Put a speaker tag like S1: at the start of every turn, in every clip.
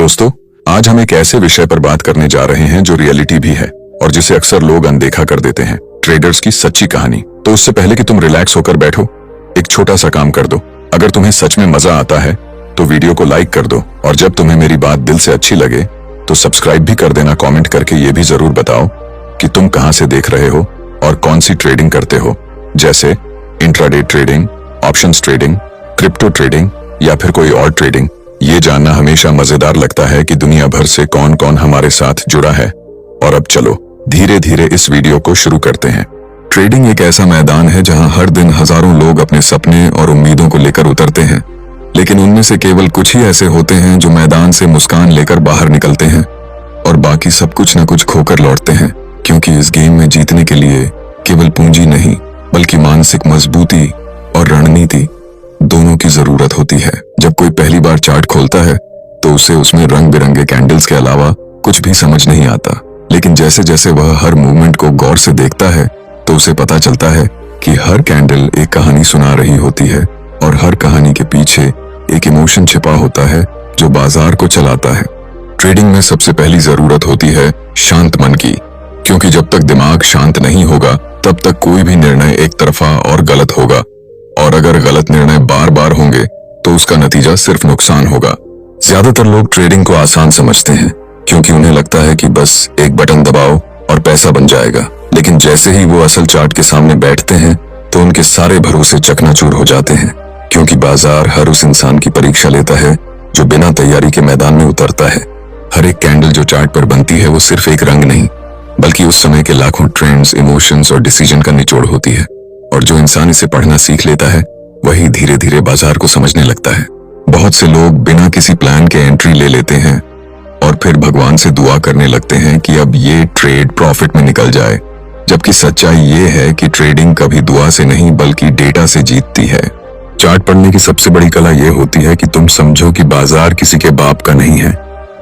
S1: दोस्तों, आज हम एक ऐसे विषय पर बात करने जा रहे हैं जो रियलिटी भी है और जिसे अक्सर लोग अनदेखा कर देते हैं, ट्रेडर्स की सच्ची कहानी। तो उससे पहले कि तुम रिलैक्स होकर बैठो, एक छोटा सा काम कर दो। अगर तुम्हें सच में मजा आता है तो वीडियो को लाइक कर दो, और जब तुम्हें मेरी बात दिल से अच्छी लगे तो सब्सक्राइब भी कर देना। कमेंट करके ये भी जरूर बताओ कि तुम कहां से देख रहे हो और कौन सी ट्रेडिंग करते हो, जैसे intraday trading, options trading, crypto trading या फिर कोई और ट्रेडिंग। ये जानना हमेशा मजेदार लगता है कि दुनिया भर से कौन कौन हमारे साथ जुड़ा है। और अब चलो धीरे धीरे इस वीडियो को शुरू करते हैं। ट्रेडिंग एक ऐसा मैदान है जहां हर दिन हजारों लोग अपने सपने और उम्मीदों को लेकर उतरते हैं, लेकिन उनमें से केवल कुछ ही ऐसे होते हैं जो मैदान से मुस्कान लेकर बाहर निकलते हैं और बाकी सब कुछ न कुछ खोकर लौटते हैं। क्योंकि इस गेम में जीतने के लिए केवल पूंजी नहीं बल्कि मानसिक मजबूती और रणनीति दोनों की जरूरत होती है। जब कोई पहली बार चार्ट खोलता है तो उसे उसमें रंग बिरंगे कैंडल्स के अलावा कुछ भी समझ नहीं आता, लेकिन जैसे जैसे वह हर मूवमेंट को गौर से देखता है तो उसे पता चलता है कि हर कैंडल एक कहानी सुना रही होती है और हर कहानी के पीछे एक इमोशन छिपा होता है जो बाजार को चलाता है। ट्रेडिंग में सबसे पहली जरूरत होती है शांत मन की, क्योंकि जब तक दिमाग शांत नहीं होगा तब तक कोई भी निर्णय एक तरफा और गलत होगा, और अगर गलत निर्णय बार बार होंगे तो उसका नतीजा सिर्फ नुकसान होगा। ज्यादातर लोग ट्रेडिंग को आसान समझते हैं क्योंकि उन्हें लगता है कि बस एक बटन दबाओ और पैसा बन जाएगा, लेकिन जैसे ही वो असल चार्ट के सामने बैठते हैं तो उनके सारे भरोसे चकनाचूर हो जाते हैं। क्योंकि बाजार हर उस इंसान की परीक्षा लेता है जो बिना तैयारी के मैदान में उतरता है। हर एक कैंडल जो चार्ट पर बनती है वो सिर्फ एक रंग नहीं बल्कि उस समय के लाखों ट्रेंड्स, इमोशंस और डिसीजन का निचोड़ होती है। और जो इंसान इसे पढ़ना सीख लेता है वही धीरे धीरे बाजार को समझने लगता है। बहुत से लोग बिना किसी प्लान के एंट्री ले लेते हैं और फिर भगवान से दुआ करने लगते हैं कि अब ये ट्रेड प्रॉफिट में निकल जाए, जबकि सच्चाई ये है कि ट्रेडिंग कभी दुआ से नहीं बल्कि डेटा से जीतती है। चार्ट पढ़ने की सबसे बड़ी कला ये होती है कि तुम समझो कि बाजार किसी के बाप का नहीं है।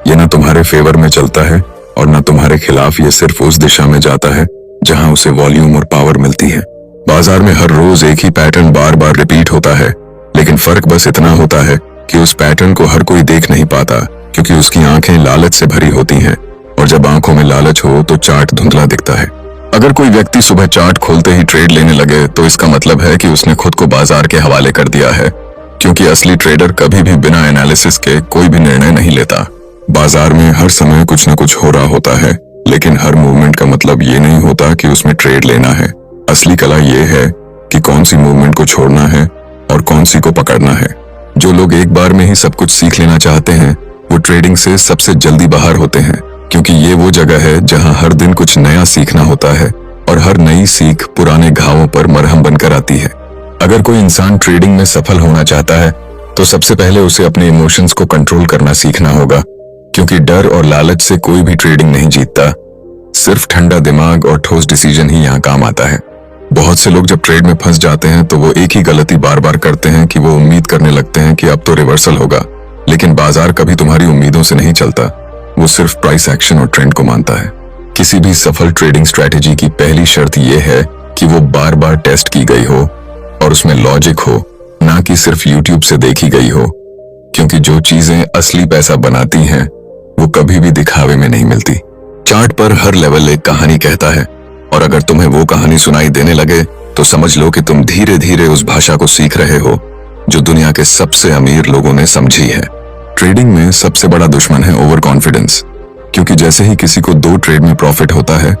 S1: ये ना तुम्हारे फेवर में चलता है और ना तुम्हारे खिलाफ। ये सिर्फ उस दिशा में जाता है जहां उसे वॉल्यूम और पावर मिलती है। बाजार में हर रोज एक ही पैटर्न बार बार रिपीट होता है, लेकिन फर्क बस इतना होता है कि उस पैटर्न को हर कोई देख नहीं पाता क्योंकि उसकी आंखें लालच से भरी होती हैं, और जब आंखों में लालच हो तो चार्ट धुंधला दिखता है। अगर कोई व्यक्ति सुबह चार्ट खोलते ही ट्रेड लेने लगे तो इसका मतलब है कि उसने खुद को बाजार के हवाले कर दिया है, क्योंकि असली ट्रेडर कभी भी बिना एनालिसिस के कोई भी निर्णय नहीं लेता। बाजार में हर समय कुछ न कुछ हो रहा होता है, लेकिन हर मूवमेंट का मतलब ये नहीं होता कि उसमें ट्रेड लेना है। असली कला ये है कि कौन सी मूवमेंट को छोड़ना है और कौन सी को पकड़ना है। जो लोग एक बार में ही सब कुछ सीख लेना चाहते हैं वो ट्रेडिंग से सबसे जल्दी बाहर होते हैं, क्योंकि ये वो जगह है जहां हर दिन कुछ नया सीखना होता है और हर नई सीख पुराने घावों पर मरहम बनकर आती है। अगर कोई इंसान ट्रेडिंग में सफल होना चाहता है तो सबसे पहले उसे अपने इमोशंस को कंट्रोल करना सीखना होगा, क्योंकि डर और लालच से कोई भी ट्रेडिंग नहीं जीतता। सिर्फ ठंडा दिमाग और ठोस डिसीजन ही यहाँ काम आता है। बहुत से लोग जब ट्रेड में फंस जाते हैं तो वो एक ही गलती बार बार करते हैं कि वो उम्मीद करने लगते हैं कि अब तो रिवर्सल होगा, लेकिन बाजार कभी तुम्हारी उम्मीदों से नहीं चलता, वो सिर्फ प्राइस एक्शन और ट्रेंड को मानता है। किसी भी सफल ट्रेडिंग स्ट्रैटेजी की पहली शर्त ये है कि वो बार बार टेस्ट की गई हो और उसमें लॉजिक हो, ना कि सिर्फ यूट्यूब से देखी गई हो, क्योंकि जो चीजें असली पैसा बनाती हैं वो कभी भी दिखावे में नहीं मिलती। चार्ट पर हर लेवल एक कहानी कहता है, और अगर तुम्हें वो कहानी सुनाई देने लगे तो समझ लो कि तुम धीरे धीरे उस भाषा को सीख रहे हो जो दुनिया के सबसे अमीर लोगों ने समझी है। ट्रेडिंग में सबसे बड़ा दुश्मन है ओवर कॉन्फिडेंस, क्योंकि जैसे ही किसी को 2 ट्रेड में प्रॉफिट होता है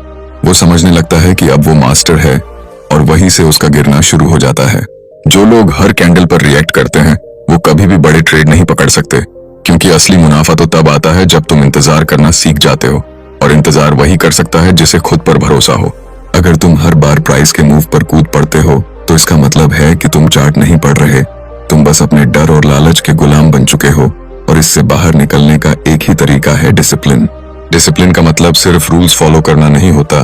S1: वो समझने लगता है कि अब वो मास्टर है, और वहीं से उसका गिरना शुरू हो जाता है। जो लोग हर कैंडल पर रिएक्ट करते हैं वो कभी भी बड़े ट्रेड नहीं पकड़ सकते, क्योंकि असली मुनाफा तो तब आता है जब तुम इंतजार करना सीख जाते हो, और इंतजार वही कर सकता है जिसे खुद पर भरोसा हो। अगर तुम हर बार प्राइस के मूव पर कूद पड़ते हो तो इसका मतलब है कि तुम चार्ट नहीं पढ़ रहे, तुम बस अपने डर और लालच के गुलाम बन चुके हो। और इससे बाहर निकलने का एक ही तरीका है डिसिप्लिन। डिसिप्लिन का मतलब सिर्फ रूल्स फॉलो करना नहीं होता,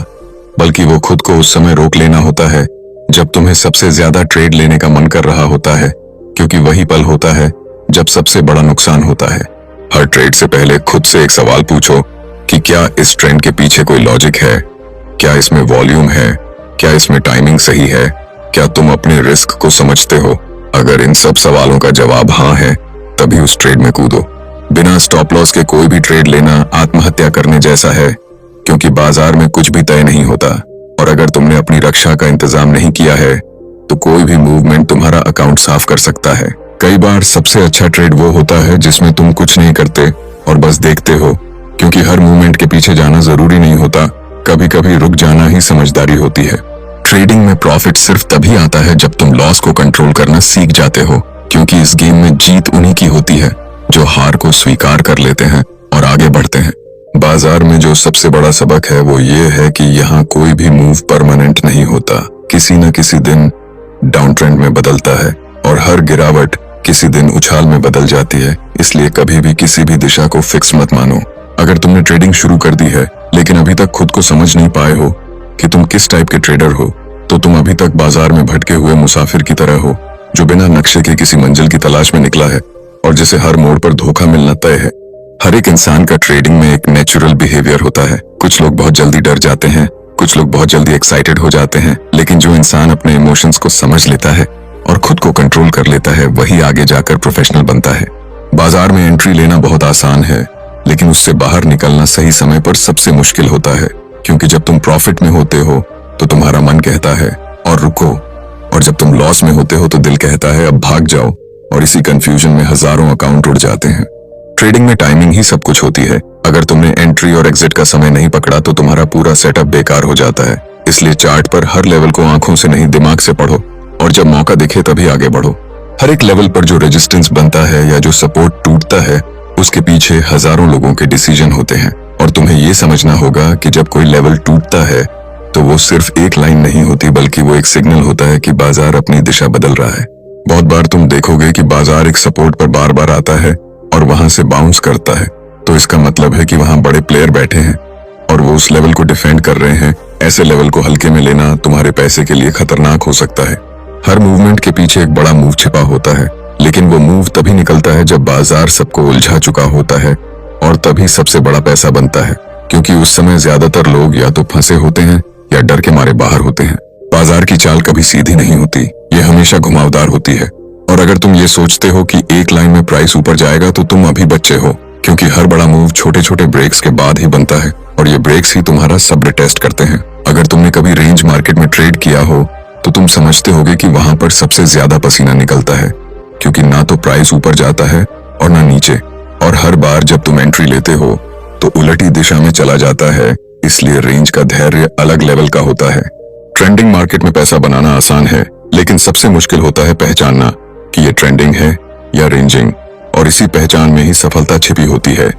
S1: बल्कि वो खुद को उस समय रोक लेना होता है जब तुम्हें सबसे ज्यादा ट्रेड लेने का मन कर रहा होता है, क्योंकि वही पल होता है जब सबसे बड़ा नुकसान होता है। हर ट्रेड से पहले खुद से एक सवाल पूछो कि क्या इस ट्रेंड के पीछे कोई लॉजिक है, क्या इसमें वॉल्यूम है, क्या इसमें टाइमिंग सही है, क्या तुम अपने रिस्क को समझते हो। अगर इन सब सवालों का जवाब हाँ है तभी उस ट्रेड में कूदो। बिना स्टॉप लॉस के कोई भी ट्रेड लेना आत्महत्या करने जैसा है, क्योंकि बाजार में कुछ भी तय नहीं होता और अगर तुमने अपनी रक्षा का इंतजाम नहीं किया है तो कोई भी मूवमेंट तुम्हारा अकाउंट साफ कर सकता है। कई बार सबसे अच्छा ट्रेड वो होता है जिसमें तुम कुछ नहीं करते और बस देखते हो, क्योंकि हर मूवमेंट के पीछे जाना जरूरी नहीं होता, कभी कभी रुक जाना ही समझदारी होती है। ट्रेडिंग में प्रॉफिट सिर्फ तभी आता है जब तुम लॉस को कंट्रोल करना सीख जाते हो, क्योंकि इस गेम में जीत उन्हीं की होती है जो हार को स्वीकार कर लेते हैं और आगे बढ़ते हैं। बाजार में जो सबसे बड़ा सबक है वो ये है कि यहाँ कोई भी मूव परमानेंट नहीं होता, किसी न किसी दिन डाउन ट्रेंड में बदलता है और हर गिरावट किसी दिन उछाल में बदल जाती है। इसलिए कभी भी किसी भी दिशा को फिक्स मत मानो। अगर तुमने ट्रेडिंग शुरू कर दी है लेकिन अभी तक खुद को समझ नहीं पाए हो कि तुम किस टाइप के ट्रेडर हो, तो तुम अभी तक बाजार में भटके हुए मुसाफिर की तरह हो जो बिना नक्शे के किसी मंजिल की तलाश में निकला है और जिसे हर मोड़ पर धोखा मिलना तय है। हर एक इंसान का ट्रेडिंग में एक नेचुरल बिहेवियर होता है। कुछ लोग बहुत जल्दी डर जाते हैं, कुछ लोग बहुत जल्दी एक्साइटेड हो जाते हैं, लेकिन जो इंसान अपने इमोशंस को समझ लेता है और खुद को कंट्रोल कर लेता है वही आगे जाकर प्रोफेशनल बनता है। बाजार में एंट्री लेना बहुत आसान है, लेकिन उससे बाहर निकलना सही समय पर सबसे मुश्किल होता है, क्योंकि जब तुम प्रॉफिट में होते हो तो तुम्हारा मन कहता है और रुको, और जब तुम लॉस में होते हो तो दिल कहता है अब भाग जाओ, और इसी कंफ्यूजन में हजारों अकाउंट उड़ जाते हैं। ट्रेडिंग में टाइमिंग ही सब कुछ होती है। अगर तुमने एंट्री और एग्जिट का समय नहीं पकड़ा तो तुम्हारा पूरा सेटअप बेकार हो जाता है। इसलिए चार्ट पर हर लेवल को आंखों से नहीं दिमाग से पढ़ो और जब मौका दिखे तभी आगे बढ़ो। हर एक लेवल पर जो रेजिस्टेंस बनता है या जो सपोर्ट टूटता है उसके पीछे हजारों लोगों के डिसीजन होते हैं, और तुम्हें ये समझना होगा कि जब कोई लेवल टूटता है तो वो सिर्फ एक लाइन नहीं होती, बल्कि वो एक सिग्नल होता है कि बाजार अपनी दिशा बदल रहा है। बहुत बार तुम देखोगे कि बाजार एक सपोर्ट पर बार बार आता है और वहां से बाउंस करता है, तो इसका मतलब है कि वहां बड़े प्लेयर बैठे हैं और वो उस लेवल को डिफेंड कर रहे हैं। ऐसे लेवल को हल्के में लेना तुम्हारे पैसे के लिए खतरनाक हो सकता है। हर मूवमेंट के पीछे एक बड़ा मूव छिपा होता है, लेकिन वो मूव तभी निकलता है जब बाजार सबको उलझा चुका होता है, और तभी सबसे बड़ा पैसा बनता है, क्योंकि उस समय ज्यादातर लोग या तो फंसे होते हैं या डर के मारे बाहर होते हैं। बाजार की चाल कभी सीधी नहीं होती, ये हमेशा घुमावदार होती है। और अगर तुम ये सोचते हो कि एक लाइन में प्राइस ऊपर जाएगा तो तुम अभी बच्चे हो, क्योंकि हर बड़ा मूव छोटे छोटे ब्रेक्स के बाद ही बनता है और ये ब्रेक्स ही तुम्हारा सब्र टेस्ट करते हैं। अगर तुमने कभी रेंज मार्केट में ट्रेड किया हो तो तुम समझते होगे कि वहां पर सबसे ज्यादा पसीना निकलता है, क्योंकि ना तो प्राइस ऊपर जाता है और ना नीचे, और हर बार जब तुम एंट्री लेते हो तो उलटी दिशा में चला जाता है। इसलिए रेंज का धैर्य अलग लेवल का होता है। ट्रेंडिंग मार्केट में पैसा बनाना आसान है, लेकिन सबसे मुश्किल होता है पहचानना कि ये ट्रेंडिंग है या रेंजिंग, और इसी पहचान में ही सफलता छिपी होती है,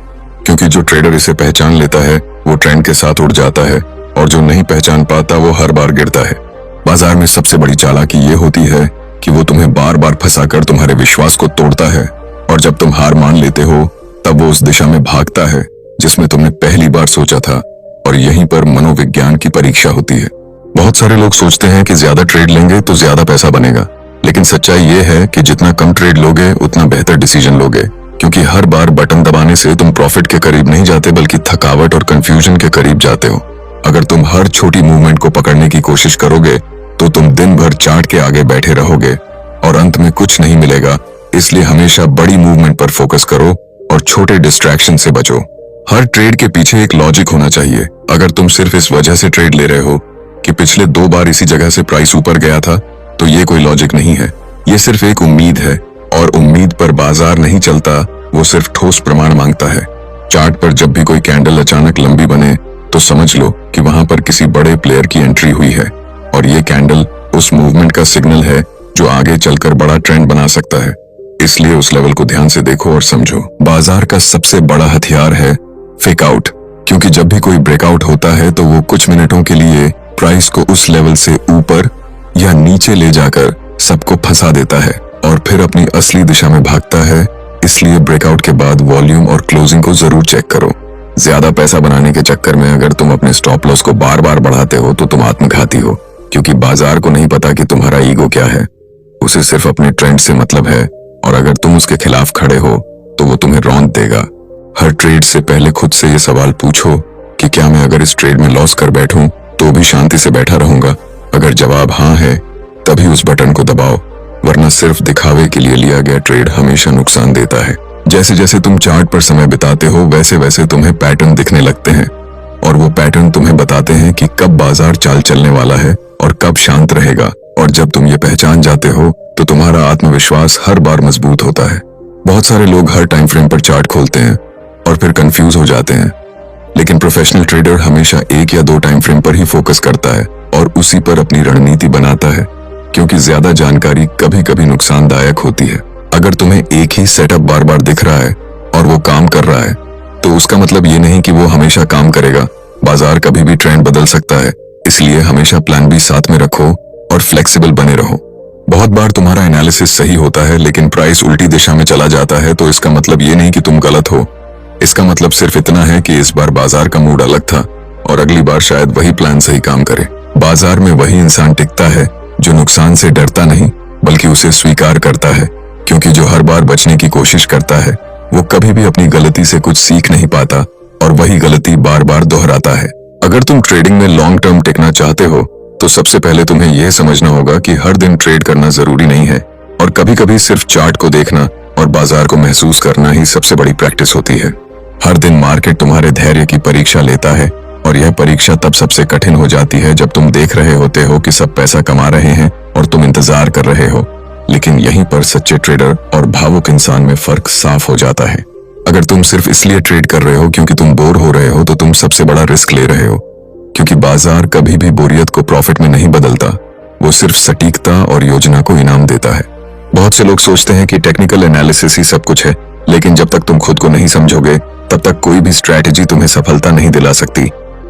S1: क्योंकि जो ट्रेडर इसे पहचान लेता है वो ट्रेंड के साथ उड़ जाता है, और जो नहीं पहचान पाता वो हर बार गिरता है। बाजार में सबसे बड़ी चालाकी ये होती है कि वो तुम्हें बार बार फंसाकर तुम्हारे विश्वास को तोड़ता है, और जब तुम हार मान लेते हो तब वो उस दिशा में भागता है जिसमें तुमने पहली बार सोचा था, और यहीं पर मनोविज्ञान की परीक्षा होती है। बहुत सारे लोग सोचते हैं कि ज्यादा ट्रेड लेंगे तो ज्यादा पैसा बनेगा, लेकिन सच्चाई ये है कि जितना कम ट्रेड लोगे उतना बेहतर डिसीजन लोगे, क्योंकि हर बार बटन दबाने से तुम प्रॉफिट के करीब नहीं जाते बल्कि थकावट और कंफ्यूजन के करीब जाते हो। अगर तुम हर छोटी मूवमेंट को पकड़ने की कोशिश करोगे तो तुम दिन भर चार्ट के आगे बैठे रहोगे और अंत में कुछ नहीं मिलेगा। इसलिए हमेशा बड़ी मूवमेंट पर फोकस करो और छोटे डिस्ट्रैक्शन से बचो। हर ट्रेड के पीछे एक लॉजिक होना चाहिए। अगर तुम सिर्फ इस वजह से ट्रेड ले रहे हो कि पिछले 2 बार इसी जगह से प्राइस ऊपर गया था, तो ये कोई लॉजिक नहीं है, ये सिर्फ एक उम्मीद है, और उम्मीद पर बाजार नहीं चलता, वो सिर्फ ठोस प्रमाण मांगता है। चार्ट पर जब भी कोई कैंडल अचानक लंबी बने तो समझ लो कि वहां पर किसी बड़े प्लेयर की एंट्री हुई है, और ये कैंडल उस मूवमेंट का सिग्नल है जो आगे चलकर बड़ा ट्रेंड बना सकता है। इसलिए उस लेवल को ध्यान से देखो और समझो। बाजार का सबसे बड़ा हथियार है फेक आउट, क्योंकि जब भी कोई ब्रेकआउट होता है तो वो कुछ मिनटों के लिए प्राइस को उस लेवल से ऊपर या नीचे ले जाकर सबको फंसा देता है और फिर अपनी असली दिशा में भागता है। इसलिए ब्रेकआउट के बाद वॉल्यूम और क्लोजिंग को जरूर चेक करो। ज्यादा पैसा बनाने के चक्कर में अगर तुम अपने स्टॉप लॉस को बार बार बढ़ाते हो तो तुम आत्मघाती हो, क्योंकि बाजार को नहीं पता कि तुम्हारा ईगो क्या है, उसे सिर्फ अपने ट्रेंड से मतलब है, और अगर तुम उसके खिलाफ खड़े हो तो वो तुम्हें रौंद देगा। हर ट्रेड से पहले खुद से ये सवाल पूछो कि क्या मैं अगर इस ट्रेड में लॉस कर बैठूं तो भी शांति से बैठा रहूंगा। अगर जवाब हाँ है तभी उस बटन को दबाओ, वरना सिर्फ दिखावे के लिए लिया गया ट्रेड हमेशा नुकसान देता है। जैसे जैसे तुम चार्ट पर समय बिताते हो वैसे वैसे तुम्हें पैटर्न दिखने लगते हैं, और वो पैटर्न तुम्हें बताते हैं कि कब बाजार चाल चलने वाला है और कब शांत रहेगा। और जब तुम ये पहचान जाते हो तो तुम्हारा आत्मविश्वास हर बार मजबूत होता है। बहुत सारे लोग हर टाइम फ्रेम पर चार्ट खोलते हैं और फिर कंफ्यूज हो जाते हैं, लेकिन प्रोफेशनल ट्रेडर हमेशा 1 या 2 टाइम फ्रेम पर ही फोकस करता है और उसी पर अपनी रणनीति बनाता है, क्योंकि ज्यादा जानकारी कभी कभी नुकसानदायक होती है। अगर तुम्हें एक ही सेटअप बार बार दिख रहा है और वो काम कर रहा है, तो उसका मतलब ये नहीं कि वो हमेशा काम करेगा। बाजार कभी भी ट्रेंड बदल सकता है, इसलिए हमेशा प्लान बी साथ में रखो और फ्लेक्सिबल बने रहो। बहुत बार तुम्हारा एनालिसिस सही होता है लेकिन प्राइस उल्टी दिशा में चला जाता है, तो इसका मतलब ये नहीं कि तुम गलत हो। इसका मतलब सिर्फ इतना है कि इस बार बाजार का मूड अलग था और अगली बार शायद वही प्लान सही काम करे। बाजार में वही इंसान टिकता है जो नुकसान से डरता नहीं बल्कि उसे स्वीकार करता है, क्योंकि जो हर बार बचने की कोशिश करता है वो कभी भी अपनी गलती से कुछ सीख नहीं पाता और वही गलती बार बार दोहराता है। अगर तुम ट्रेडिंग में लॉन्ग टर्म टिकना चाहते हो तो सबसे पहले तुम्हें यह समझना होगा कि हर दिन ट्रेड करना जरूरी नहीं है, और कभी कभी सिर्फ चार्ट को देखना और बाजार को महसूस करना ही सबसे बड़ी प्रैक्टिस होती है। हर दिन मार्केट तुम्हारे धैर्य की परीक्षा लेता है, और यह परीक्षा तब सबसे कठिन हो जाती है जब तुम देख रहे होते हो कि सब पैसा कमा रहे हैं और तुम इंतजार कर रहे हो। लेकिन यहीं पर सच्चे ट्रेडर और भावुक इंसान में फर्क साफ हो जाता है। अगर तुम सिर्फ इसलिए ट्रेड कर रहे हो क्योंकि तुम बोर हो रहे हो, तो तुम सबसे बड़ा रिस्क ले रहे हो, क्योंकि बाजार कभी भी बोरियत को प्रॉफिट में नहीं बदलता, वो सिर्फ सटीकता और योजना को इनाम देता है। बहुत से लोग सोचते हैं कि टेक्निकल एनालिसिस ही सब कुछ है, लेकिन जब तक तुम खुद को नहीं समझोगे तब तक कोई भी स्ट्रैटेजी तुम्हें सफलता नहीं दिला सकती,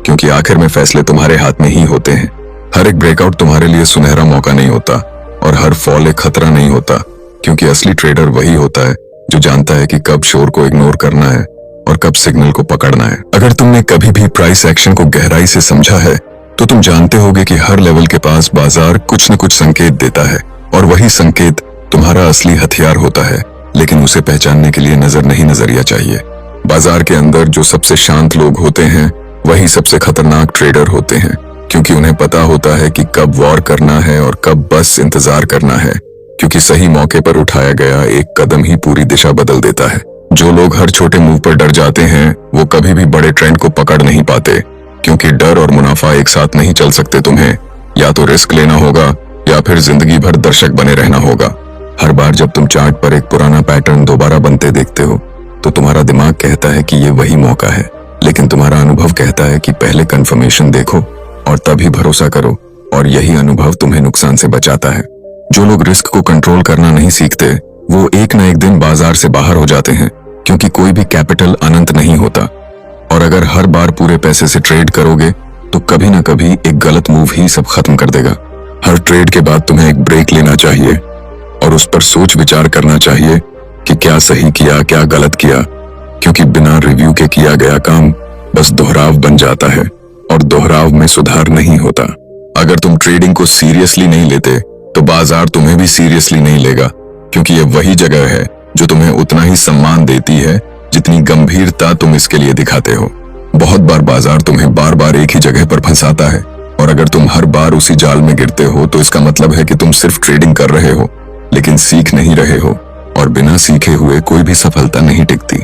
S1: क्योंकि आखिर में फैसले तुम्हारे हाथ में ही होते हैं। हर एक ब्रेकआउट तुम्हारे लिए सुनहरा मौका नहीं होता और हर फॉल एक खतरा नहीं होता, क्योंकि असली ट्रेडर वही होता है जो जानता है कि कब शोर को इग्नोर करना है और कब सिग्नल को पकड़ना है। अगर तुमने कभी भी प्राइस एक्शन को गहराई से समझा है तो तुम जानते होगे कि हर लेवल के पास बाजार कुछ न कुछ संकेत देता है, और वही संकेत तुम्हारा असली हथियार होता है। लेकिन उसे पहचानने के लिए नजर नहीं नजरिया चाहिए। बाजार के अंदर जो सबसे शांत लोग होते हैं वही सबसे खतरनाक ट्रेडर होते हैं, क्योंकि उन्हें पता होता है कि कब वॉर करना है और कब बस इंतजार करना है, क्योंकि सही मौके पर उठाया गया एक कदम ही पूरी दिशा बदल देता है। जो लोग हर छोटे मूव पर डर जाते हैं वो कभी भी बड़े ट्रेंड को पकड़ नहीं पाते, क्योंकि डर और मुनाफा एक साथ नहीं चल सकते। तुम्हें या तो रिस्क लेना होगा या फिर जिंदगी भर दर्शक बने रहना होगा। हर बार जब तुम चार्ट पर एक पुराना पैटर्न दोबारा बनते देखते हो तो तुम्हारा दिमाग कहता है कि ये वही मौका है, लेकिन तुम्हारा अनुभव कहता है कि पहले कंफर्मेशन देखो और तभी भरोसा करो, और यही अनुभव तुम्हें नुकसान से बचाता है। जो लोग रिस्क को कंट्रोल करना नहीं सीखते वो एक न एक दिन बाजार से बाहर हो जाते हैं, क्योंकि कोई भी कैपिटल अनंत नहीं होता, और अगर हर बार पूरे पैसे से ट्रेड करोगे तो कभी ना कभी एक गलत मूव ही सब खत्म कर देगा। हर ट्रेड के बाद तुम्हें एक ब्रेक लेना चाहिए और उस पर सोच विचार करना चाहिए कि क्या सही किया क्या गलत किया, क्योंकि बिना रिव्यू के किया गया काम बस दोहराव बन जाता है और दोहराव में सुधार नहीं होता। अगर तुम ट्रेडिंग को सीरियसली नहीं लेते तो बाजार तुम्हें भी सीरियसली नहीं लेगा, क्योंकि ये वही जगह है जो तुम्हें उतना ही सम्मान देती है जितनी गंभीरता तुम इसके लिए दिखाते हो। बहुत बार बाजार तुम्हें बार बार एक ही जगह पर फंसाता है, और अगर तुम हर बार उसी जाल में गिरते हो तो इसका मतलब है कि तुम सिर्फ ट्रेडिंग कर रहे हो लेकिन सीख नहीं रहे हो, और बिना सीखे हुए कोई भी सफलता नहीं टिकती।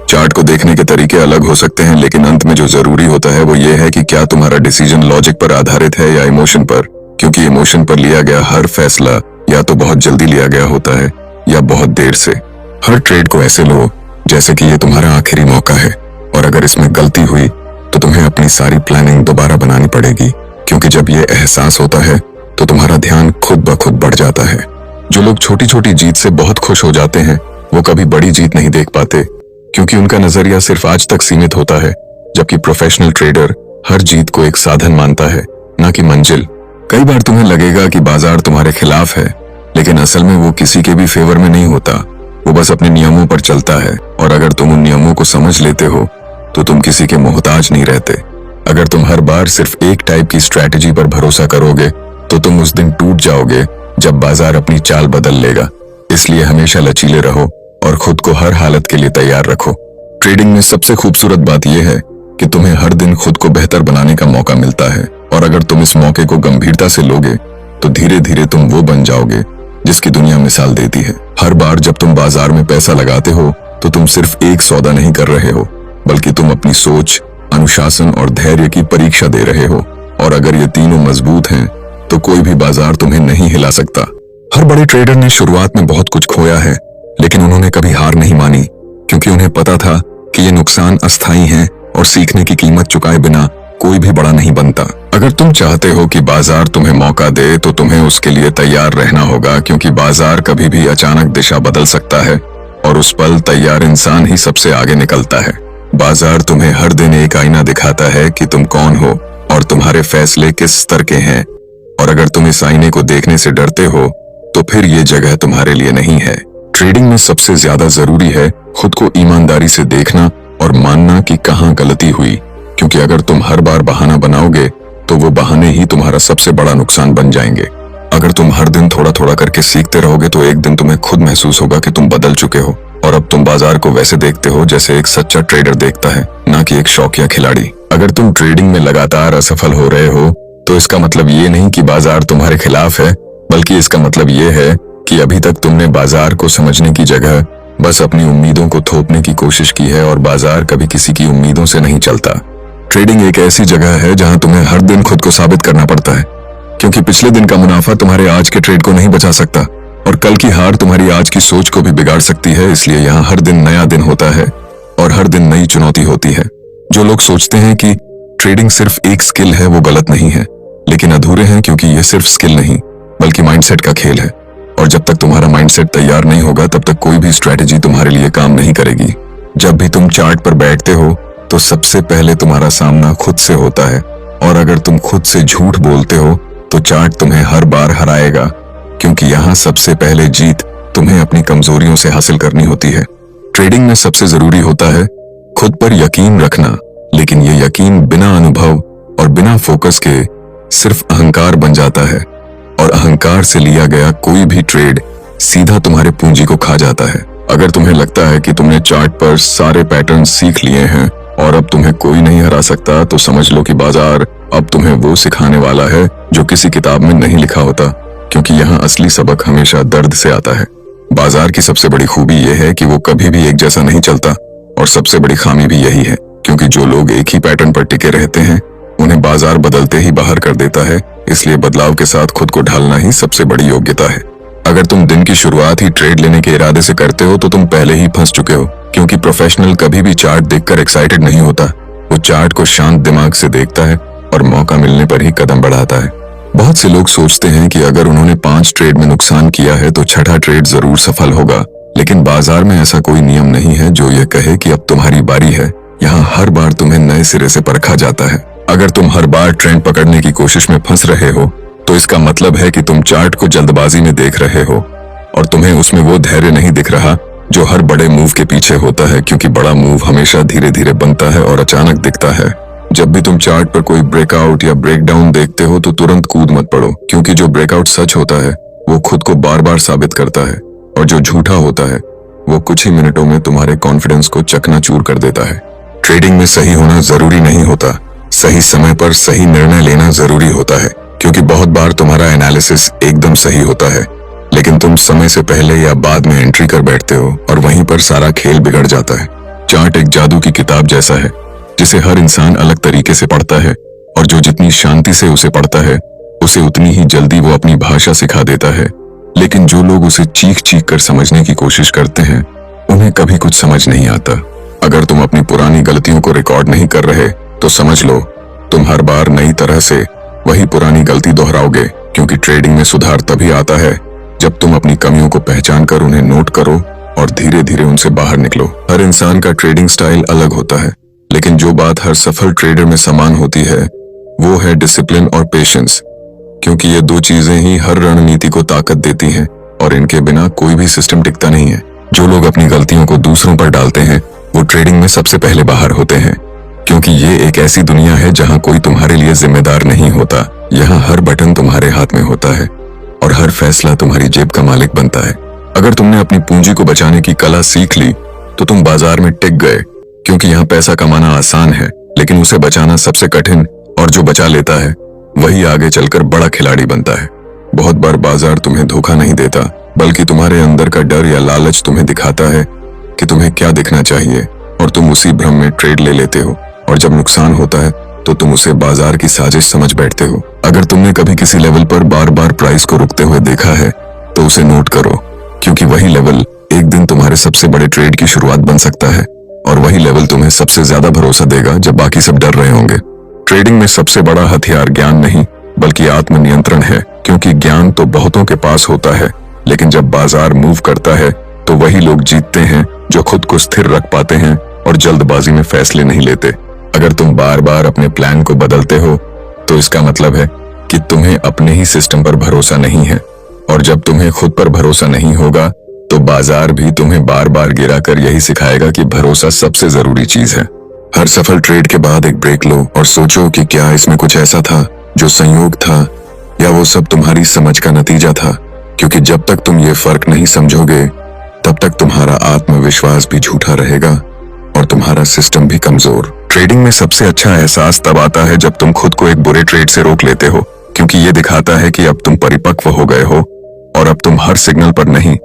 S1: चार्ट को देखने के तरीके अलग हो सकते हैं, लेकिन अंत में जो जरूरी होता है वो ये है कि क्या तुम्हारा डिसीजन लॉजिक पर आधारित है या इमोशन पर, क्योंकि इमोशन पर लिया गया हर फैसला या तो बहुत जल्दी लिया गया होता है या बहुत देर से। हर ट्रेड को ऐसे लो जैसे कि ये तुम्हारा आखिरी मौका है, और अगर इसमें गलती हुई तो तुम्हें अपनी सारी प्लानिंग दोबारा बनानी पड़ेगी, क्योंकि जब ये एहसास होता है तो तुम्हारा ध्यान खुद ब खुद बढ़ जाता है। जो लोग छोटी छोटी जीत से बहुत खुश हो जाते हैं वो कभी बड़ी जीत नहीं देख पाते, क्योंकि उनका नजरिया सिर्फ आज तक सीमित होता है, जबकि प्रोफेशनल ट्रेडर हर जीत को एक साधन मानता है, ना कि मंजिल। कई बार तुम्हें लगेगा कि बाजार तुम्हारे खिलाफ है, लेकिन असल में वो किसी के भी फेवर में नहीं होता, वो बस अपने नियमों पर चलता है, और अगर तुम उन नियमों को समझ लेते हो तो तुम किसी के मोहताज नहीं रहते। अगर तुम हर बार सिर्फ एक टाइप की स्ट्रैटेजी पर भरोसा करोगे तो तुम उस दिन टूट जाओगे जब बाजार अपनी चाल बदल लेगा। इसलिए हमेशा लचीले रहो और खुद को हर हालत के लिए तैयार रखो। ट्रेडिंग में सबसे खूबसूरत बात यह है कि तुम्हें हर दिन खुद को बेहतर बनाने का मौका मिलता है, और अगर तुम इस मौके को गंभीरता से लोगे तो धीरे धीरे तुम वो बन जाओगे जिसकी दुनिया मिसाल देती है। हर बार जब तुम बाजार में पैसा लगाते हो तो तुम सिर्फ एक सौदा नहीं कर रहे हो, बल्कि तुम अपनी सोच, अनुशासन और धैर्य की परीक्षा दे रहे हो। और अगर ये तीनों मजबूत हैं, तो कोई भी बाजार तुम्हें नहीं हिला सकता। हर बड़े ट्रेडर ने शुरुआत में बहुत कुछ खोया है, लेकिन उन्होंने कभी हार नहीं मानी, क्योंकि उन्हें पता था कि ये नुकसान अस्थायी हैं और सीखने की कीमत चुकाए बिना कोई भी बड़ा नहीं बनता। अगर तुम चाहते हो कि बाजार तुम्हें मौका दे, तो तुम्हें उसके लिए तैयार रहना होगा, क्योंकि बाजार कभी भी अचानक दिशा बदल सकता है और उस पल तैयार इंसान ही सबसे आगे निकलता है। बाजार तुम्हें हर दिन एक आईना दिखाता है कि तुम कौन हो और तुम्हारे फैसले किस स्तर के हैं। और अगर तुम इस आईने को देखने से डरते हो, तो फिर ये जगह तुम्हारे लिए नहीं है। ट्रेडिंग में सबसे ज्यादा जरूरी है खुद को ईमानदारी से देखना और मानना कि कहाँ गलती हुई, क्योंकि अगर तुम हर बार बहाना बनाओगे तो वो बहाने ही तुम्हारा सबसे बड़ा नुकसान बन जाएंगे। अगर तुम हर दिन थोड़ा थोड़ा करके सीखते रहोगे, तो एक दिन तुम्हें खुद महसूस होगा कि तुम बदल चुके हो। और अब तुम बाजार को वैसे देखते हो जैसे एक सच्चा ट्रेडर देखता है, ना कि एक शौकिया खिलाड़ी। अगर तुम ट्रेडिंग में लगातार असफल हो रहे हो, तो इसका मतलब ये नहीं कि बाजार तुम्हारे खिलाफ है, बल्कि इसका मतलब ये है कि अभी तक तुमने बाजार को समझने की जगह बस अपनी उम्मीदों को थोपने की कोशिश की है, और बाजार कभी किसी की उम्मीदों से नहीं चलता। ट्रेडिंग एक ऐसी जगह है जहां तुम्हें हर दिन खुद को साबित करना पड़ता है, क्योंकि पिछले दिन का मुनाफा तुम्हारे आज के ट्रेड को नहीं बचा सकता, और कल की हार तुम्हारी आज की सोच को भी बिगाड़ सकती है। इसलिए यहाँ हर दिन नया दिन होता है और हर दिन नई चुनौती होती है। जो लोग सोचते हैं कि ट्रेडिंग सिर्फ एक स्किल है, वो गलत नहीं है, लेकिन अधूरे हैं, क्योंकि यह सिर्फ स्किल नहीं बल्कि माइंडसेट का खेल है। और जब तक तुम्हारा माइंडसेट तैयार नहीं होगा, तब तक कोई भी स्ट्रेटेजी तुम्हारे लिए काम नहीं करेगी। जब भी तुम चार्ट पर बैठते हो, तो सबसे पहले तुम्हारा सामना खुद से होता है, और अगर तुम खुद से झूठ बोलते हो तो चार्ट तुम्हें हर बार हराएगा, क्योंकि यहाँ सबसे पहले जीत तुम्हें अपनी कमजोरियों से हासिल करनी होती है। ट्रेडिंग में सबसे जरूरी होता है खुद पर यकीन रखना, लेकिन ये यकीन बिना अनुभव और बिना फोकस के सिर्फ अहंकार बन जाता है, और अहंकार से लिया गया कोई भी ट्रेड सीधा तुम्हारे पूंजी को खा जाता है। अगर तुम्हें लगता है कि तुमने चार्ट पर सारे पैटर्न सीख लिए हैं और अब तुम्हें कोई नहीं हरा सकता, तो समझ लो कि बाजार अब तुम्हें वो सिखाने वाला है जो किसी किताब में नहीं लिखा होता, क्योंकि यहाँ असली सबक हमेशा दर्द से आता है। बाजार की सबसे बड़ी खूबी यह है कि वो कभी भी एक जैसा नहीं चलता, और सबसे बड़ी खामी भी यही है, क्योंकि जो लोग एक ही पैटर्न पर टिके रहते हैं, उन्हें बाजार बदलते ही बाहर कर देता है। इसलिए बदलाव के साथ खुद को ढालना ही सबसे बड़ी योग्यता है। अगर तुम दिन की शुरुआत ही ट्रेड लेने के इरादे से करते हो, तो तुम पहले ही फंस चुके हो, क्योंकि प्रोफेशनल कभी भी चार्ट देखकर एक्साइटेड नहीं होता। वो चार्ट को शांत दिमाग से देखता है और मौका मिलने पर ही कदम बढ़ाता है। बहुत से लोग सोचते हैं कि अगर उन्होंने 5 ट्रेड में नुकसान किया है, तो छठा ट्रेड जरूर सफल होगा, लेकिन बाजार में ऐसा कोई नियम नहीं है जो ये कहे कि अब तुम्हारी बारी है। यहाँ हर बार तुम्हें नए सिरे से परखा जाता है। अगर तुम हर बार ट्रेंड पकड़ने की कोशिश में फंस रहे हो, तो इसका मतलब है कि तुम चार्ट को जल्दबाजी में देख रहे हो, और तुम्हें उसमें वो धैर्य नहीं दिख रहा जो हर बड़े मूव के पीछे होता है, क्योंकि बड़ा मूव हमेशा धीरे धीरे बनता है और अचानक दिखता है। जब भी तुम चार्ट पर कोई ब्रेकआउट या ब्रेकडाउन देखते हो, तो तुरंत कूद मत पड़ो, क्योंकि जो ब्रेकआउट सच होता है वो खुद को बार बार साबित करता है, और जो झूठा होता है वो कुछ ही मिनटों में तुम्हारे कॉन्फिडेंस को चकनाचूर कर देता है। ट्रेडिंग में सही होना जरूरी नहीं होता, सही समय पर सही निर्णय लेना जरूरी होता है, क्योंकि बहुत बार तुम्हारा एनालिसिस एकदम सही होता है, लेकिन तुम समय से पहले या बाद में एंट्री कर बैठते हो, और वहीं पर सारा खेल बिगड़ जाता है। चार्ट एक जादू की किताब जैसा है, जिसे हर इंसान अलग तरीके से पढ़ता है, और जो जितनी शांति से उसे पढ़ता है, उसे उतनी ही जल्दी वो अपनी भाषा सिखा देता है। लेकिन जो लोग उसे चीख चीख कर समझने की कोशिश करते हैं, उन्हें कभी कुछ समझ नहीं आता। अगर तुम अपनी पुरानी गलतियों को रिकॉर्ड नहीं कर रहे, तो समझ लो तुम हर बार नई तरह से वही पुरानी गलती दोहराओगे, क्योंकि ट्रेडिंग में सुधार तभी आता है जब तुम अपनी कमियों को पहचान कर उन्हें नोट करो और धीरे धीरे उनसे बाहर निकलो। हर इंसान का ट्रेडिंग स्टाइल अलग होता है, लेकिन जो बात हर सफल ट्रेडर में समान होती है वो है डिसिप्लिन और पेशेंस, क्योंकि ये 2 चीजें ही हर रणनीति को ताकत देती हैं, और इनके बिना कोई भी सिस्टम टिकता नहीं है। जो लोग अपनी गलतियों को दूसरों पर डालते हैं, वो ट्रेडिंग में सबसे पहले बाहर होते हैं, क्योंकि ये एक ऐसी दुनिया है जहां कोई तुम्हारे लिए जिम्मेदार नहीं होता। यहाँ हर बटन तुम्हारे हाथ में होता है, और हर फैसला तुम्हारी जेब का मालिक बनता है। अगर तुमने अपनी पूंजी को बचाने की कला सीख ली, तो तुम बाजार में टिक गए, क्योंकि यहाँ पैसा कमाना आसान है, लेकिन उसे बचाना सबसे कठिन, और जो बचा लेता है वही आगे चलकर बड़ा खिलाड़ी बनता है। बहुत बार बाजार तुम्हें धोखा नहीं देता, बल्कि तुम्हारे अंदर का डर या लालच तुम्हें दिखाता है कि तुम्हें क्या दिखना चाहिए और तुम उसी भ्रम में ट्रेड ले लेते हो, और जब नुकसान होता है तो तुम उसे बाजार की साजिश समझ बैठते हो। अगर तुमने कभी किसी लेवल पर बार बार प्राइस को रुकते हुए देखा है तो उसे नोट करो, क्योंकि वही लेवल एक दिन तुम्हारे सबसे बड़े ट्रेड की शुरुआत बन सकता है, और वही लेवल तुम्हें सबसे ज्यादा भरोसा देगा जब बाकी सब डर रहे होंगे। ट्रेडिंग में सबसे बड़ा हथियार ज्ञान नहीं बल्कि आत्मनियंत्रण है, क्योंकि ज्ञान तो बहुतों के पास होता है, लेकिन जब बाजार मूव करता है तो वही लोग जीतते हैं जो खुद को स्थिर रख पाते हैं और जल्दबाजी में फैसले नहीं लेते। अगर तुम बार बार अपने प्लान को बदलते हो तो इसका मतलब है कि तुम्हें अपने ही सिस्टम पर भरोसा नहीं है, और जब तुम्हें खुद पर भरोसा नहीं होगा तो बाजार भी तुम्हें बार बार गिराकर यही सिखाएगा कि भरोसा सबसे जरूरी चीज है। हर सफल ट्रेड के बाद एक ब्रेक लो और सोचो कि क्या इसमें कुछ ऐसा था जो संयोग था, या वो सब तुम्हारी समझ का नतीजा था, क्योंकि जब तक तुम ये फर्क नहीं समझोगे तब तक तुम्हारा आत्मविश्वास भी झूठा रहेगा और तुम्हारा सिस्टम भी कमजोर। ट्रेडिंग में सबसे अच्छा एहसास तब आता है जब तुम खुद को एक बुरे ट्रेड से रोक लेते हो, क्योंकि ये दिखाता है कि अब तुम परिपक्व हो गए हो और अब तुम हर सिग्नल पर नहीं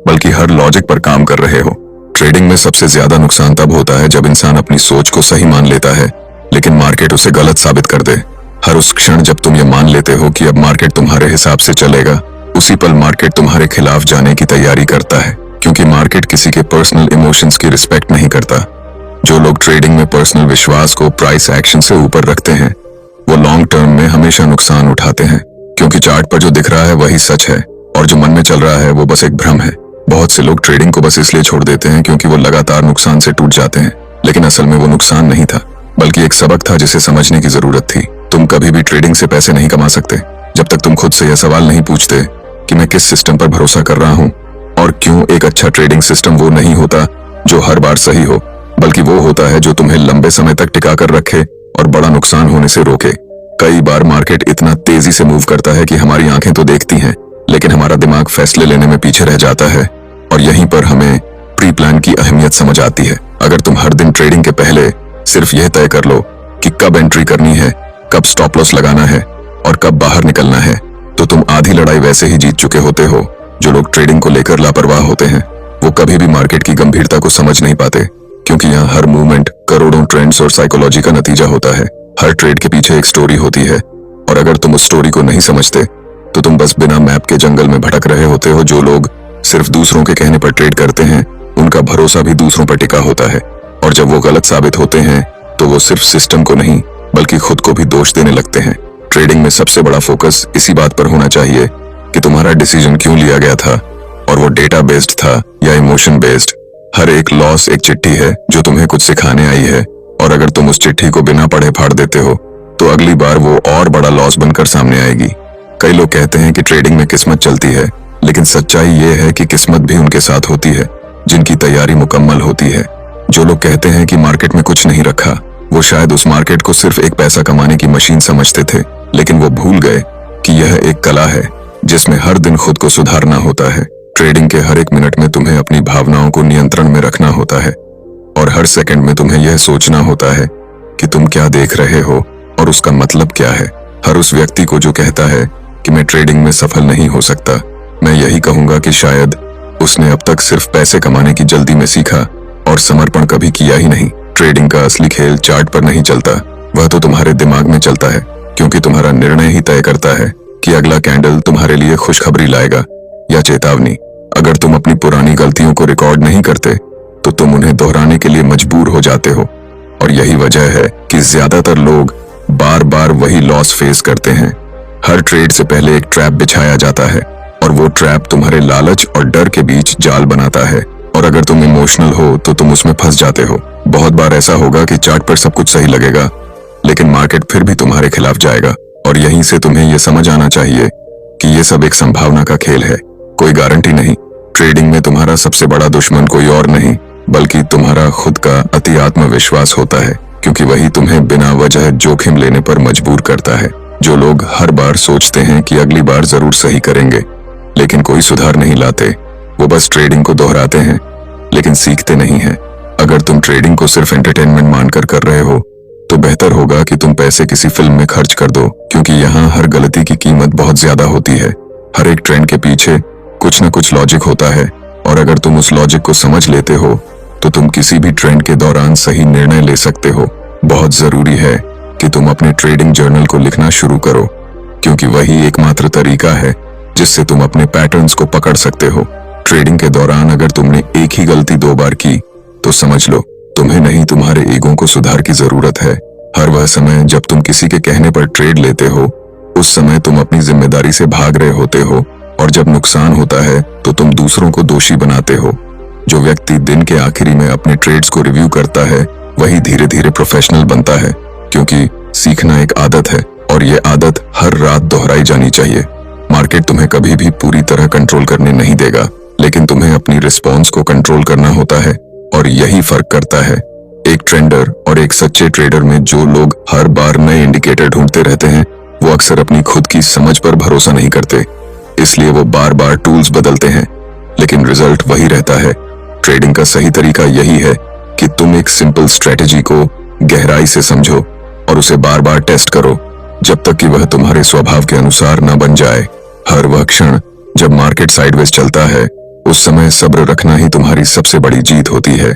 S1: बल्कि हर लॉजिक पर काम कर रहे हो। ट्रेडिंग में सबसे ज्यादा नुकसान तब होता है जब इंसान अपनी सोच को सही मान लेता है लेकिन मार्केट उसे गलत साबित कर दे। हर उस क्षण जब तुम ये मान लेते हो कि अब मार्केट तुम्हारे हिसाब से चलेगा, उसी पल मार्केट तुम्हारे खिलाफ जाने की तैयारी करता है, क्योंकि मार्केट किसी के पर्सनल इमोशंस की रिस्पेक्ट नहीं करता। जो लोग ट्रेडिंग में पर्सनल विश्वास को प्राइस एक्शन से ऊपर रखते हैं वो लॉन्ग टर्म में हमेशा नुकसान उठाते हैं, क्योंकि चार्ट पर जो दिख रहा है वही सच है और जो मन में चल रहा है वो बस एक भ्रम है। बहुत से लोग ट्रेडिंग को बस इसलिए छोड़ देते हैं क्योंकि वो लगातार नुकसान से टूट जाते हैं, लेकिन असल में वो नुकसान नहीं था बल्कि एक सबक था जिसे समझने की जरूरत थी। तुम कभी भी ट्रेडिंग से पैसे नहीं कमा सकते जब तक तुम खुद से यह सवाल नहीं पूछते कि मैं किस सिस्टम पर भरोसा कर रहा हूँ, और क्यों एक अच्छा ट्रेडिंग सिस्टम वो नहीं होता जो हर बार सही हो, बल्कि वो होता है जो तुम्हें लंबे समय तक टिका कर रखे और बड़ा नुकसान होने से रोके। कई बार मार्केट इतना तेजी से मूव करता है कि हमारी आंखें तो देखती हैं लेकिन हमारा दिमाग फैसले लेने में पीछे रह जाता है, और यहीं पर हमें प्री प्लान की अहमियत समझ आती है। अगर तुम हर दिन ट्रेडिंग के पहले सिर्फ यह तय कर लो कि कब एंट्री करनी है, कब स्टॉप लॉस लगाना है और कब बाहर निकलना है, तो तुम आधी लड़ाई वैसे ही जीत चुके होते हो। जो लोग ट्रेडिंग को लेकर लापरवाह होते हैं वो कभी भी मार्केट की गंभीरता को समझ नहीं पाते, क्योंकि यहाँ हर मूवमेंट करोड़ों ट्रेंड्स और साइकोलॉजी का नतीजा होता है। हर ट्रेड के पीछे एक स्टोरी होती है, और अगर तुम उस स्टोरी को नहीं समझते तो तुम बस बिना मैप के जंगल में भटक रहे होते हो। जो लोग सिर्फ दूसरों के कहने पर ट्रेड करते हैं उनका भरोसा भी दूसरों पर टिका होता है, और जब वो गलत साबित होते हैं तो वो सिर्फ सिस्टम को नहीं बल्कि खुद को भी दोष देने लगते हैं। ट्रेडिंग में सबसे बड़ा फोकस इसी बात पर होना चाहिए कि तुम्हारा डिसीजन क्यों लिया गया था, और वो डेटा बेस्ड था या इमोशन बेस्ड। हर एक लॉस एक चिट्ठी है जो तुम्हें कुछ सिखाने आई है, और अगर तुम उस चिट्ठी को बिना पढ़े फाड़ देते हो तो अगली बार वो और बड़ा लॉस बनकर सामने आएगी। कई लोग कहते हैं कि ट्रेडिंग में किस्मत चलती है, लेकिन सच्चाई ये है कि किस्मत भी उनके साथ होती है जिनकी तैयारी मुकम्मल होती है। जो लोग कहते हैं कि मार्केट में कुछ नहीं रखा, वो शायद उस मार्केट को सिर्फ एक पैसा कमाने की मशीन समझते थे, लेकिन वो भूल गए कि यह एक कला है जिसमें हर दिन खुद को सुधारना होता है। ट्रेडिंग के हर एक मिनट में तुम्हें अपनी भावनाओं को नियंत्रण में रखना होता है, और हर सेकंड में तुम्हें यह सोचना होता है कि तुम क्या देख रहे हो और उसका मतलब क्या है। हर उस व्यक्ति को जो कहता है कि मैं ट्रेडिंग में सफल नहीं हो सकता, मैं यही कहूंगा कि शायद उसने अब तक सिर्फ पैसे कमाने की जल्दी में सीखा और समर्पण कभी किया ही नहीं। ट्रेडिंग का असली खेल चार्ट पर नहीं चलता, वह तो तुम्हारे दिमाग में चलता है, क्योंकि तुम्हारा निर्णय ही तय करता है कि अगला कैंडल तुम्हारे लिए खुशखबरी लाएगा या चेतावनी। अगर तुम अपनी पुरानी गलतियों को रिकॉर्ड नहीं करते तो तुम उन्हें दोहराने के लिए मजबूर हो जाते हो, और यही वजह है कि ज्यादातर लोग बार बार वही लॉस फेस करते हैं। हर ट्रेड से पहले एक ट्रैप बिछाया जाता है, और वो ट्रैप तुम्हारे लालच और डर के बीच जाल बनाता है, और अगर तुम इमोशनल हो तो तुम उसमें फंस जाते हो। बहुत बार ऐसा होगा कि चार्ट पर सब कुछ सही लगेगा लेकिन मार्केट फिर भी तुम्हारे खिलाफ जाएगा, और यहीं से तुम्हें यह समझ आना चाहिए कि यह सब एक संभावना का खेल है, कोई गारंटी नहीं। ट्रेडिंग में तुम्हारा सबसे बड़ा दुश्मन कोई और नहीं बल्कि तुम्हारा खुद का अति आत्मविश्वास होता है, क्योंकि वही तुम्हें बिना वजह जोखिम लेने पर मजबूर करता है। जो लोग हर बार सोचते हैं कि अगली बार जरूर सही करेंगे लेकिन कोई सुधार नहीं लाते, वो बस ट्रेडिंग को दोहराते हैं लेकिन सीखते नहीं हैं। अगर तुम ट्रेडिंग को सिर्फ एंटरटेनमेंट मानकर कर रहे हो तो बेहतर होगा कि तुम पैसे किसी फिल्म में खर्च कर दो, क्योंकि यहाँ हर गलती की कीमत बहुत ज्यादा होती है। हर एक ट्रेंड के पीछे कुछ न कुछ लॉजिक होता है, और अगर तुम उस लॉजिक को समझ लेते हो तो तुम किसी भी ट्रेंड के दौरान सही निर्णय ले सकते हो। बहुत जरूरी है कि तुम अपने ट्रेडिंग जर्नल को लिखना शुरू करो, क्योंकि वही एकमात्र तरीका है जिससे तुम अपने पैटर्न्स को पकड़ सकते हो। ट्रेडिंग के दौरान अगर तुमने एक ही गलती 2 बार की तो समझ लो तुम्हें नहीं, तुम्हारे ईगो को सुधार की जरूरत है। हर वह समय जब तुम किसी के कहने पर ट्रेड लेते हो, उस समय तुम अपनी जिम्मेदारी से भाग रहे होते हो, और जब नुकसान होता है तो तुम दूसरों को दोषी बनाते हो। जो व्यक्ति दिन के आखिरी में अपने ट्रेड्स को रिव्यू करता है वही धीरे धीरे प्रोफेशनल बनता है, क्योंकि सीखना एक आदत है और ये आदत हर रात दोहराई जानी चाहिए। मार्केट तुम्हें कभी भी पूरी तरह कंट्रोल करने नहीं देगा, लेकिन तुम्हें अपनी रिस्पॉन्स को कंट्रोल करना होता है, और यही फर्क करता है एक ट्रेंडर और एक सच्चे ट्रेडर में। जो लोग हर बार नए इंडिकेटर ढूंढते रहते हैं वो अक्सर अपनी खुद की समझ पर भरोसा नहीं करते, इसलिए वो बार बार टूल्स बदलते हैं, लेकिन रिजल्ट वही रहता है। ट्रेडिंग का सही तरीका यही है कि तुम एक सिंपल स्ट्रेटेजी को गहराई से समझो और उसे बार बार टेस्ट करो जब तक कि वह तुम्हारे स्वभाव के अनुसार न बन जाए। हर वह क्षण जब मार्केट साइडवेज चलता है, उस समय सब्र रखना ही तुम्हारी सबसे बड़ी जीत होती है।